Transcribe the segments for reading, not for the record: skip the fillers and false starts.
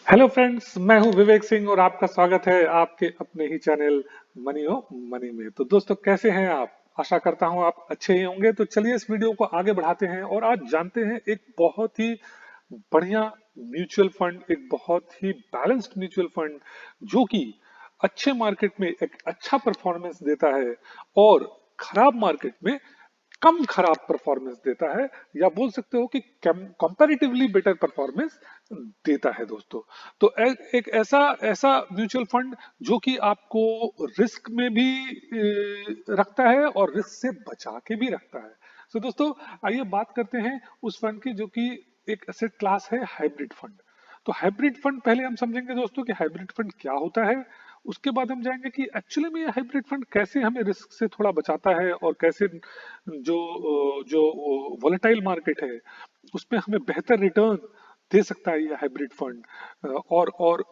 Hello friends, मैं हूं विवेक सिंह और आपका स्वागत है आपके अपने ही चैनल मनी ओ मनी में। तो दोस्तों, कैसे हैं आप? आशा करता हूं आप अच्छे ही होंगे। तो चलिए इस वीडियो को आगे बढ़ाते हैं और आज जानते हैं एक बहुत ही बढ़िया म्यूचुअल फंड, एक बहुत ही बैलेंस्ड म्यूचुअल फंड जो कि अच्छे मार्केट में एक अच्छा परफॉर्मेंस देता है और खराब मार्केट में कम खराब परफॉर्मेंस देता है, या बोल सकते हो कि कंपैरेटिवली बेटर परफॉर्मेंस देता है दोस्तों। तो एक ऐसा ऐसा म्यूचुअल फंड जो कि आपको रिस्क में भी रखता है और रिस्क से बचा के भी रखता है। तो दोस्तों, आइए बात करते हैं उस फंड की जो कि एक एसेट क्लास है, हाइब्रिड फंड। तो हाइब्रिड फंड पहले हम समझेंगे दोस्तों कि हाइब्रिड फंड क्या होता है। उसके बाद हम जाएंगे कि एक्चुअली में ये हाइब्रिड फंड कैसे हमें रिस्क से थोड़ा बचाता है और कैसे जो जो वोलेटाइल मार्केट है उसमें हमें बेहतर रिटर्न दे सकता है ये हाइब्रिड फंड। और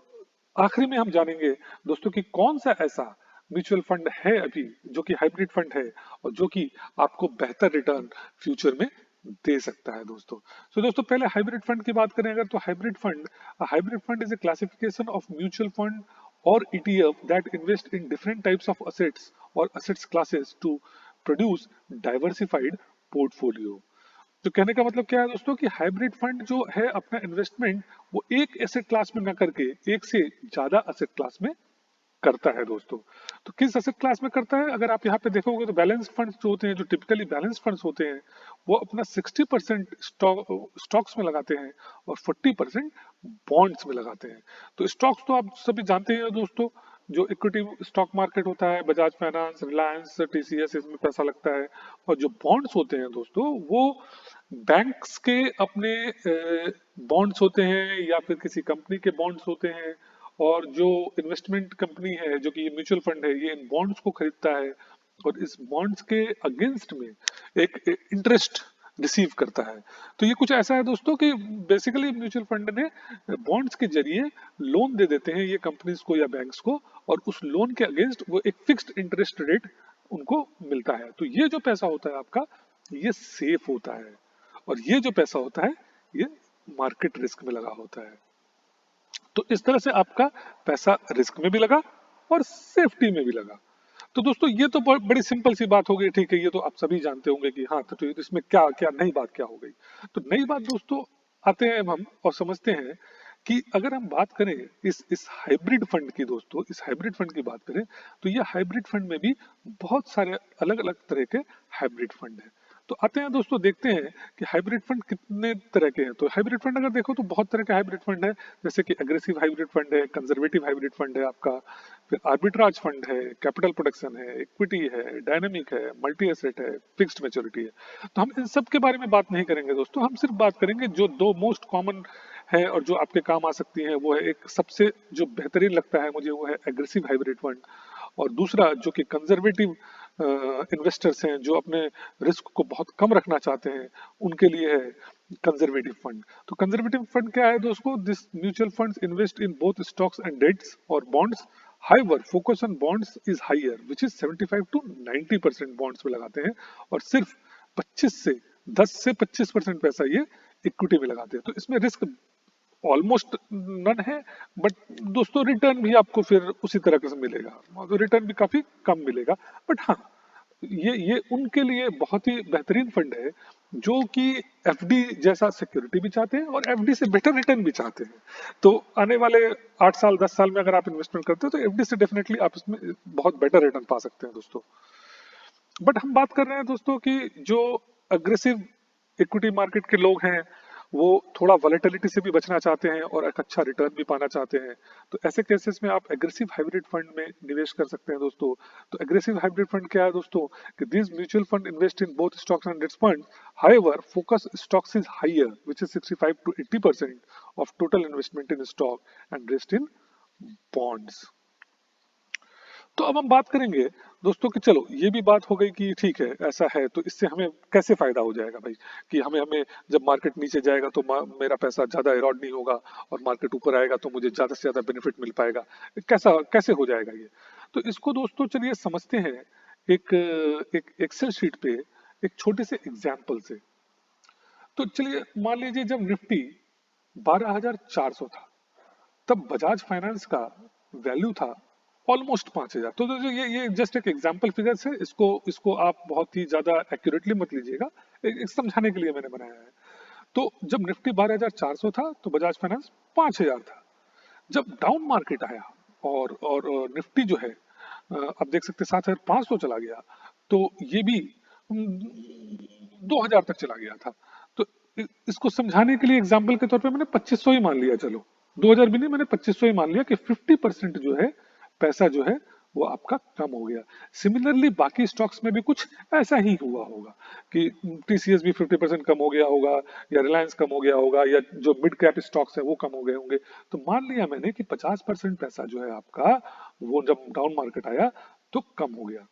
आखिरी में हम जानेंगे दोस्तों कि कौन सा ऐसा म्यूचुअल फंड है अभी जो कि हाइब्रिड फंड है और जो कि आपको बेहतर रिटर्न फ्यूचर में दे सकता है दोस्तों। तो दोस्तों, पहले हाइब्रिड फंड की बात करें अगर, तो hybrid fund is a classification of mutual fund or ETF that invest in different types of assets or assets classes to produce diversified portfolio। तो कहने का मतलब क्या है दोस्तों कि हाइब्रिड फंड जो है अपना इन्वेस्टमेंट वो एक एसेट क्लास में ना करके एक से ज्यादा एसेट क्लास में करता है दोस्तों। तो किस एसेट क्लास में करता है, अगर आप यहाँ पे देखोगे तो बैलेंस फंड्स जो होते हैं, जो टिपिकली बैलेंस फंड्स होते हैं, वो अपना 60% स्टॉक्स में लगाते हैं और 40% बॉन्ड्स में लगाते हैं। तो स्टॉक्स तो आप सभी जानते हैं दोस्तों, जो इक्विटी स्टॉक मार्केट होता है, बजाज फाइनेंस, रिलायंस, टीसीएस, इसमें पैसा लगता है। और जो बॉन्ड्स होते हैं दोस्तों, वो बैंक्स के अपने बॉन्ड्स होते हैं या फिर किसी कंपनी के बॉन्ड्स होते हैं। और जो इन्वेस्टमेंट कंपनी है, जो कि ये म्यूचुअल फंड है, ये इन बॉन्ड्स को खरीदता है और इस बॉन्ड्स के अगेंस्ट में एक इंटरेस्ट रिसीव करता है। तो ये कुछ ऐसा है दोस्तों कि बेसिकली म्यूचुअल फंड ने बॉन्ड्स के जरिए लोन दे देते हैं ये कंपनीज को या बैंक्स को, और उस लोन के अगेंस्ट वो एक फिक्स्ड इंटरेस्ट रेट उनको मिलता है। तो ये जो पैसा होता है आपका, ये सेफ होता है। और ये जो पैसा होता है, ये मार्केट रिस्क में लगा होता है। तो इस तरह से आपका पैसा रिस्क में भी लगा और सेफ्टी में भी लगा। तो दोस्तों, ये तो बड़ी सिंपल सी बात हो गई, ठीक है, ये तो आप सभी जानते होंगे कि हाँ, तो इसमें क्या क्या नई बात क्या हो गई। तो नई बात दोस्तों, आते हैं अब हम और समझते हैं कि अगर हम बात करें इस हाइब्रिड फंड की दोस्तों, इस हाइब्रिड फंड की बात करें, तो ये हाइब्रिड फंड में भी बहुत सारे अलग अलग तरह के हाइब्रिड फंड हैं। तो आते हैं दोस्तों, देखते हैं कि हाइब्रिड फंड कितने तरह के हैं। तो हाइब्रिड फंड अगर देखो तो बहुत तरह के हाइब्रिड फंड है, जैसे कि एग्रेसिव हाइब्रिड फंड है, कंजर्वेटिव हाइब्रिड फंड है आपका, फिर आर्बिट्राज फंड है, कैपिटल प्रोटेक्शन है, इक्विटी है, डायनामिक है, मल्टी एसेट है, फिक्स्ड मैच्योरिटी है। तो हम इन सब के बारे में बात नहीं करेंगे दोस्तों, हम सिर्फ बात करेंगे जो दो मोस्ट कॉमन है और जो आपके काम आ सकती है। वो है, एक सबसे जो बेहतरीन लगता है मुझे, वो है एग्रेसिव हाइब्रिड फंड। और दूसरा जो कि कंजर्वेटिव इन्वेस्टर्स हैं, जो अपने रिस्क को बहुत कम रखना चाहते हैं, उनके लिए है कंजर्वेटिव फंड। तो कंजर्वेटिव फंड क्या है दोस्तों? This mutual funds invest in both stocks and debts और bonds. Higher focus on bonds is higher, which is 75 to 90% bonds में लगाते हैं, और सिर्फ 10 से 25% पैसा ये इक्विटी में लगाते हैं। तो इसमें रिस्क ऑलमोस्ट नन है, बट दोस्तों रिटर्न भी आपको फिर उसी तरह का मिलेगा, तो रिटर्न भी काफी कम मिलेगा। बट हाँ, ये उनके लिए बहुत ही बेहतरीन फंड है जो कि एफडी जैसा सिक्योरिटी भी चाहते हैं और एफडी से बेटर रिटर्न भी चाहते हैं। तो आने वाले 8 साल 10 साल में अगर आप इन्वेस्टमेंट करते हो तो एफडी से डेफिनेटली आप इसमें बहुत बेटर रिटर्न पा सकते हैं दोस्तों। बट हम बात कर रहे हैं दोस्तों कि जो अग्रेसिव इक्विटी मार्केट के लोग हैं, वो थोड़ा वॉलेटिलिटी से भी बचना चाहते हैं और एक अच्छा रिटर्न भी पाना चाहते हैं। तो ऐसे केसेस में आप एग्रेसिव हाइब्रिड फंड में निवेश कर सकते हैं दोस्तों। तो एग्रेसिव हाइब्रिड फंड क्या है दोस्तों? कि this mutual fund invest in both stocks and debts fund. However focus stocks is higher, which is 65 to 80% of total investment in stock and rest in bonds. तो अब हम बात करेंगे दोस्तों कि चलो, ये भी बात हो गई कि ठीक है ऐसा है, तो इससे हमें कैसे फायदा हो जाएगा भाई, कि हमें हमें जब मार्केट नीचे जाएगा तो मेरा पैसा ज्यादा इरॉड नहीं होगा, और मार्केट ऊपर आएगा तो मुझे ज्यादा से ज्यादा बेनिफिट मिल पाएगा। कैसा कैसे हो जाएगा ये? तो इसको दोस्तों चलिए समझते हैं एक एक एक्सेल शीट पे एक छोटे से एग्जाम्पल से। तो चलिए मान लीजिए जब निफ्टी 12,400 था, तब बजाज फाइनेंस का वैल्यू था ऑलमोस्ट 5,000। तो ये जस्ट एक एग्जाम्पल फिगर्स है, इसको इसको आप बहुत ही ज्यादा एक्यूरेटली मत लीजिएगा, एक समझाने के लिए मैंने बनाया है। तो जब निफ्टी 12,400 था तो बजाज फाइनेंस 5,000 था। जब डाउन मार्केट आया और निफ्टी जो है आप देख सकते 7,500 चला गया, तो ये भी 2,000 तक चला गया था। तो इसको समझाने के लिए एग्जाम्पल के तौर पे मैंने 2,500 ही मान लिया, चलो 2,000 भी नहीं, मैंने 2,500 ही मान लिया कि 50% जो है पैसा जो है वो आपका कम हो गया। सिमिलरली बाकी स्टॉक्स में भी कुछ ऐसा ही हुआ होगा कि टीसीएस भी 50% कम हो गया होगा, या रिलायंस कम हो गया होगा, या जो मिड कैप स्टॉक्स है वो कम हो गए होंगे। तो मान लिया मैंने कि 50% पैसा जो है आपका वो जब डाउन मार्केट आया तो कम हो गया।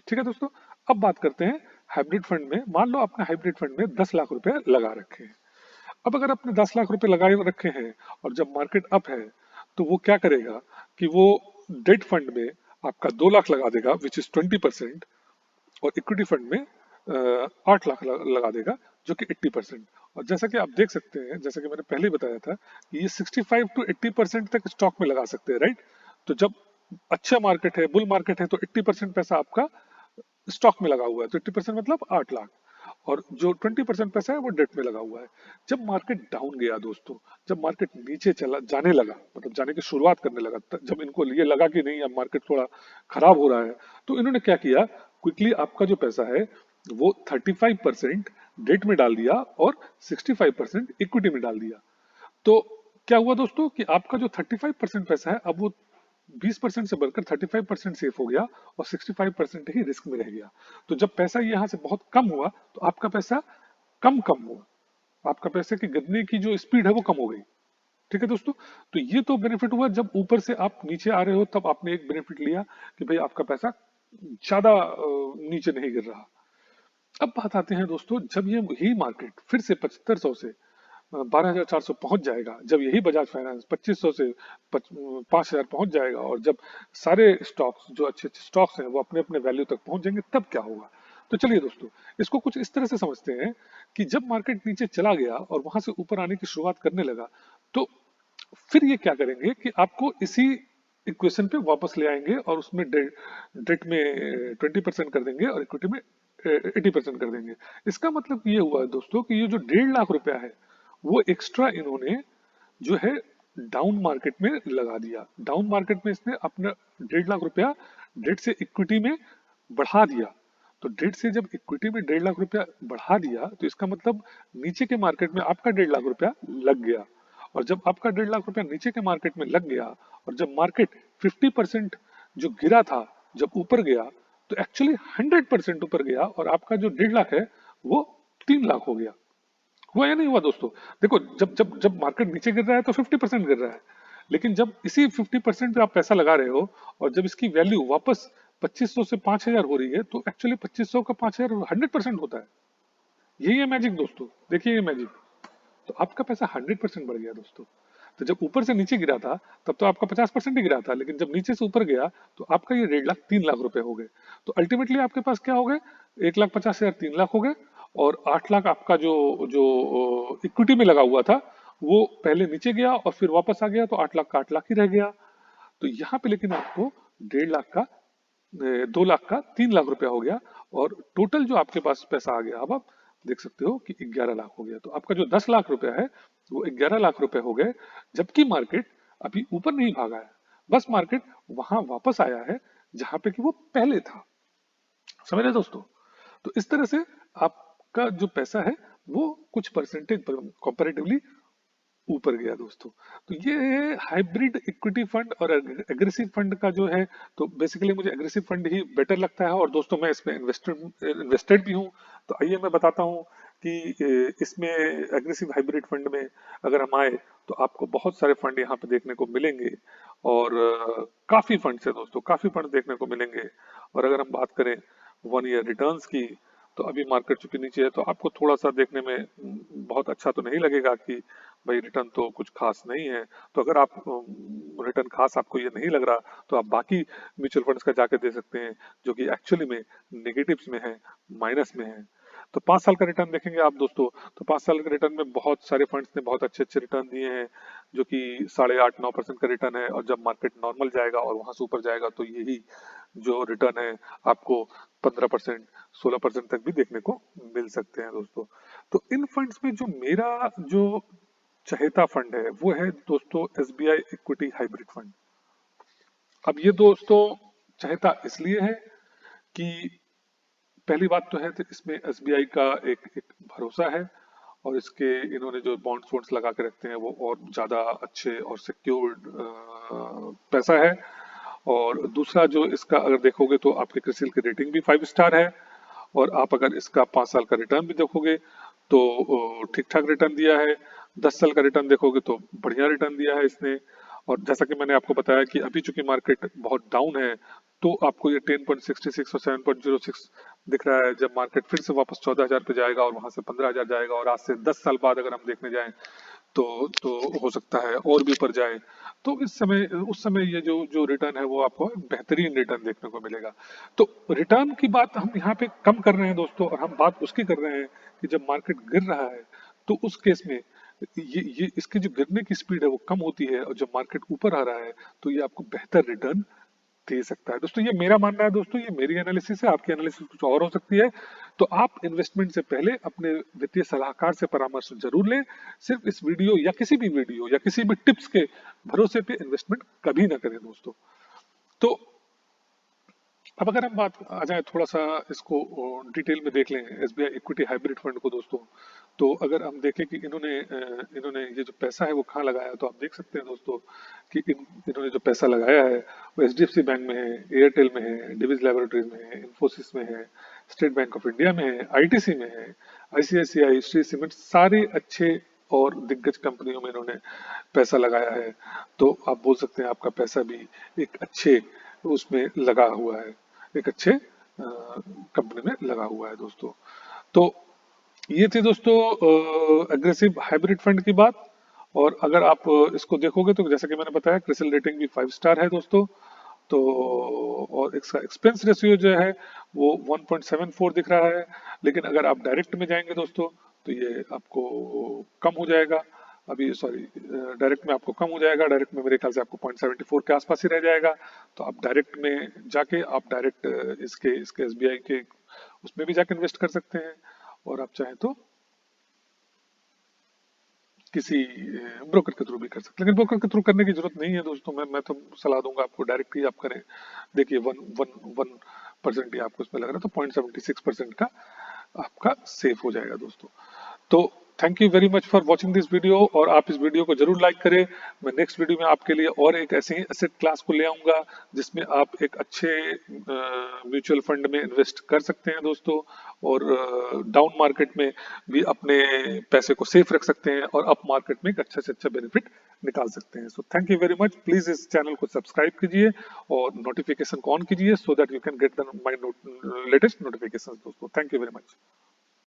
ठीक है दोस्तों, अब बात करते हैं हाइब्रिड फंड में। मान लो आपने हाइब्रिड फंड में 10 लाख रुपए लगा रखे हैं। अब अगर आपने 10 लाख रुपए लगाए रखे हैं और जब मार्केट अप है तो वो क्या करेगा कि वो डेट फंड में आपका 2 लाख लगा देगा विच इज 20%, और इक्विटी फंड में 8 लाख लगा देगा जो कि 80%। और जैसा कि आप देख सकते हैं, जैसा कि मैंने पहले ही बताया था कि ये 65 to 80% तक स्टॉक में लगा सकते हैं, राइट। तो जब अच्छा मार्केट है, बुल मार्केट है, तो 80% पैसा आपका स्टॉक में लगा हुआ है, तो 80% मतलब 8 लाख, और जो 20% पैसा है वो डेट में लगा हुआ है। जब मार्केट डाउन गया दोस्तों, जब मार्केट नीचे चला जाने लगा, मतलब जाने की शुरुआत करने लगा, जब इनको ये लगा कि नहीं अब मार्केट थोड़ा खराब हो रहा है, तो इन्होंने क्या किया, क्विकली आपका जो पैसा है वो 35% डेट में डाल दिया और 65% इक्विटी में डाल दिया। तो क्या हुआ दोस्तों कि आपका जो 35% पैसा है अब वो 20% से बढ़कर 35% सेफ हो गया और 65% ही रिस्क में रह गया। तो जब पैसा यहाँ से बहुत कम हुआ तो आपका पैसा कम कम हुआ, आपका पैसे की गिरने की जो स्पीड है वो कम हो गई। ठीक है दोस्तों, तो ये तो बेनिफिट हुआ जब ऊपर से आप नीचे आ रहे हो, तब आपने एक बेनिफिट लिया कि भाई आपका पैसा ज्यादा नीचे नहीं गिर रहा। अब बात आते हैं दोस्तों, जब ये यही मार्केट फिर से 7500 से 12,400 पहुंच जाएगा, जब यही बजाज फाइनेंस 2500 से 5,000 पहुंच जाएगा, और जब सारे स्टॉक्स जो अच्छे अच्छे स्टॉक्स हैं वो अपने अपने वैल्यू तक पहुंच जाएंगे, तब क्या होगा। तो चलिए दोस्तों, इसको कुछ इस तरह से समझते हैं कि जब मार्केट नीचे चला गया और वहां से ऊपर आने की शुरुआत करने लगा, तो फिर ये क्या करेंगे कि आपको इसी इक्वेशन पे वापस ले आएंगे और उसमें डेट में 20% कर देंगे और इक्विटी में 80% कर देंगे। इसका मतलब ये हुआ दोस्तों कि ये जो 1.5 लाख रुपया है वो एक्स्ट्रा इन्होंने जो है डाउन मार्केट में लगा दिया। डाउन मार्केट में इसने अपना 1.5 लाख रुपया डेट से इक्विटी में बढ़ा दिया। तो डेट से जब इक्विटी में 1.5 लाख रुपया बढ़ा दिया तो इसका मतलब नीचे के मार्केट में आपका 1.5 लाख रुपया लग गया। और जब आपका 1.5 लाख रुपया नीचे के मार्केट में लग गया और जब मार्केट 50% जो गिरा था जब ऊपर गया, तो एक्चुअली 100% ऊपर गया और आपका जो 1.5 लाख है वो 3 लाख हो गया। हुआ या नहीं हुआ दोस्तों। देखो, जब जब जब मार्केट नीचे गिर रहा है तो 50% गिर रहा है, लेकिन जब इसी 50% पे आप पैसा लगा रहे हो और जब इसकी वैल्यू वापस 2500 से 5,000 हो रही है, तो एक्चुअली 2500 का 5,000 100% होता है। यही है मैजिक दोस्तों, देखिए ये मैजिक। तो आपका पैसा 100% बढ़ गया दोस्तों। तो जब ऊपर से नीचे गिरा था तब तो आपका 50% ही गिरा था, लेकिन जब नीचे से ऊपर गया तो आपका ये 1.5 लाख 3 लाख रुपए हो गए। तो अल्टीमेटली आपके पास क्या हो गए, 1,50,000 3 लाख हो गए, और 8 लाख आपका जो जो इक्विटी में लगा हुआ था वो पहले नीचे गया और फिर वापस आ गया, तो 8 लाख का 8 लाख ही रह गया। तो यहाँ पे लेकिन आपको 1.5 लाख का 2 लाख का 3 लाख रुपया हो गया, और टोटल जो आपके पास पैसा आ गया, अब आप देख सकते हो कि 11 लाख हो गया। तो आपका जो 10 लाख रुपया है वो 11 लाख रुपए हो गए, जबकि मार्केट अभी ऊपर नहीं भागा है, बस मार्केट वहां वापस आया है जहां पे कि वो पहले था। समझ रहे दोस्तों। तो इस तरह से आपका जो पैसा है वो कुछ परसेंटेज कंपैरेटिवली ऊपर गया दोस्तों। तो ये है हाइब्रिड इक्विटी फंड और एग्रेसिव फंड का जो है। तो बेसिकली मुझे एग्रेसिव फंड ही बेटर लगता है, और दोस्तों मैं इसमें इन्वेस्टेड भी हूँ। तो आइए मैं बताता हूँ कि इसमें एग्रेसिव हाइब्रिड फंड में अगर हम आए तो आपको बहुत सारे फंड यहाँ पे देखने को मिलेंगे, और काफी फंड है दोस्तों, काफी फंड देखने को मिलेंगे। और अगर हम बात करें 1 ईयर रिटर्न्स की, तो अभी मार्केट चूंकि नीचे है तो आपको थोड़ा सा देखने में बहुत अच्छा तो नहीं लगेगा कि भाई रिटर्न तो कुछ खास नहीं है। तो अगर आप रिटर्न खास आपको ये नहीं लग रहा तो आप बाकी म्यूचुअल फंड्स का जाके दे सकते हैं जो कि एक्चुअली में नेगेटिव्स में है, माइनस में है। तो 5 साल का रिटर्न देखेंगे आप दोस्तों, तो 5 साल के रिटर्न में बहुत सारे फंड्स ने बहुत अच्छे अच्छे रिटर्न दिए हैं, जो कि 8.5-9% का रिटर्न है। और जब मार्केट नॉर्मल जाएगा और वहां से ऊपर जाएगा तो यही जो रिटर्न है आपको 15%, 16% तक भी देखने को मिल सकते हैं दोस्तों। तो इन फंड्स में जो मेरा जो चहेता फंड है वो है दोस्तों एसबीआई इक्विटी हाइब्रिड फंड। अब ये दोस्तों चहेता इसलिए है कि पहली बात तो है तो इसमें एसबीआई का एक भरोसा है, और इसके इन्होंने जो बॉन्ड्स वॉन्ड्स लगा के रखते हैं वो और ज्यादा अच्छे और सिक्योर्ड पैसा है। और दूसरा जो इसका अगर देखोगे तो आपके क्रिसिल की रेटिंग भी 5 स्टार है। और आप अगर इसका 5 साल का रिटर्न भी देखोगे तो ठीक ठाक रिटर्न दिया है। 10 साल का रिटर्न देखोगे तो बढ़िया रिटर्न दिया है इसने। और जैसा कि मैंने आपको बताया कि अभी चूंकि मार्केट बहुत डाउन है, तो आपको ये 10.66 और 7.06 दिख रहा है। जब मार्केट फिर से वापस 14,000 पे जाएगा और वहां से 15,000 जाएगा, और आज से 10 साल बाद अगर हम देखने जाएं तो हो सकता है और भी ऊपर जाए, तो इस समय उस समय ये जो जो रिटर्न है वो आपको बेहतरीन रिटर्न देखने को मिलेगा। तो रिटर्न की बात हम यहाँ पे कम कर रहे हैं दोस्तों, और हम बात उसकी कर रहे हैं कि जब मार्केट गिर रहा है तो उस केस में ये इसकी जो गिरने की स्पीड है वो कम होती है, और जब मार्केट ऊपर आ रहा है तो ये आपको बेहतर रिटर्न दे सकता है दोस्तों। ये मेरा मानना है दोस्तों, ये मेरी एनालिसिस है, आपकी एनालिसिस कुछ और हो सकती है। तो आप इन्वेस्टमेंट से पहले अपने वित्तीय सलाहकार से परामर्श जरूर लें। सिर्फ इस वीडियो या किसी भी वीडियो या किसी भी टिप्स के भरोसे पे इन्वेस्टमेंट कभी ना करें दोस्तों। तो अब अगर हम बात आ जाए थोड़ा सा इसको डिटेल में देख लें एसबीआई इक्विटी हाइब्रिड फंड को दोस्तों। तो अगर हम देखें कि इन्होंने ये जो पैसा है वो कहाँ लगाया है, तो आप देख सकते हैं दोस्तों कि इन्होंने जो पैसा लगाया है वो एचडीएफसी बैंक में है, एयरटेल में है, डिविज लैबोरेटरीज में है, इंफोसिस में है, स्टेट बैंक ऑफ इंडिया में है, आईटीसी में है, आईसीआईसीआई, श्री सीमेंट, सारे अच्छे और दिग्गज कंपनियों में इन्होंने पैसा लगाया है। तो आप बोल सकते हैं आपका पैसा भी एक अच्छे उसमें लगा हुआ है, एक अच्छे कंपनी में लगा हुआ है दोस्तों। तो ये थी दोस्तों एग्रेसिव हाइब्रिड फंड की बात। और अगर आप इसको देखोगे तो जैसा कि मैंने बताया क्रिसिल रेटिंग भी 5 स्टार है दोस्तों। तो और इसका एक्सपेंस रेशियो जो है वो 1.74 दिख रहा है। लेकिन अगर आप डायरेक्ट में जाएंगे दोस्तों तो ये आपको कम हो जाएगा। अभी सॉरी, डायरेक्ट में आपको कम हो जाएगा, डायरेक्ट में मेरे ख्याल से आपको 0.74 के आसपास ही रह जाएगा। तो आप डायरेक्ट में जाके आप डायरेक्ट इसके इसके एसबीआई के उसमें भी जाके इन्वेस्ट कर सकते हैं। और आप चाहें तो किसी ब्रोकर के थ्रू भी कर सकते हैं, लेकिन ब्रोकर के थ्रू करने की जरूरत नहीं है दोस्तों। मैं तो सलाह दूंगा आपको डायरेक्ट ही आप करें। देखिए वन वन वन परसेंट ही आपको इसमें लग रहा है, तो 0.76% का आपका सेफ हो जाएगा दोस्तों। तो thank you very much for watching this video, और आप इस वीडियो को जरूर लाइक करें। मैं नेक्स्ट वीडियो में आपके लिए और एक ऐसे ही एसेट क्लास को ले आऊंगा जिसमें आप एक अच्छे म्यूचुअल फंड में इन्वेस्ट कर सकते हैं दोस्तों, और डाउन मार्केट में भी अपने पैसे को सेफ रख सकते हैं, और अप मार्केट में एक अच्छा से अच्छा बेनिफिट निकाल सकते हैं। So thank you very much. Please इस चैनल को सब्सक्राइब कीजिए और नोटिफिकेशन को ऑन कीजिए, so that you can get the my latest notification दोस्तों। Thank you very much.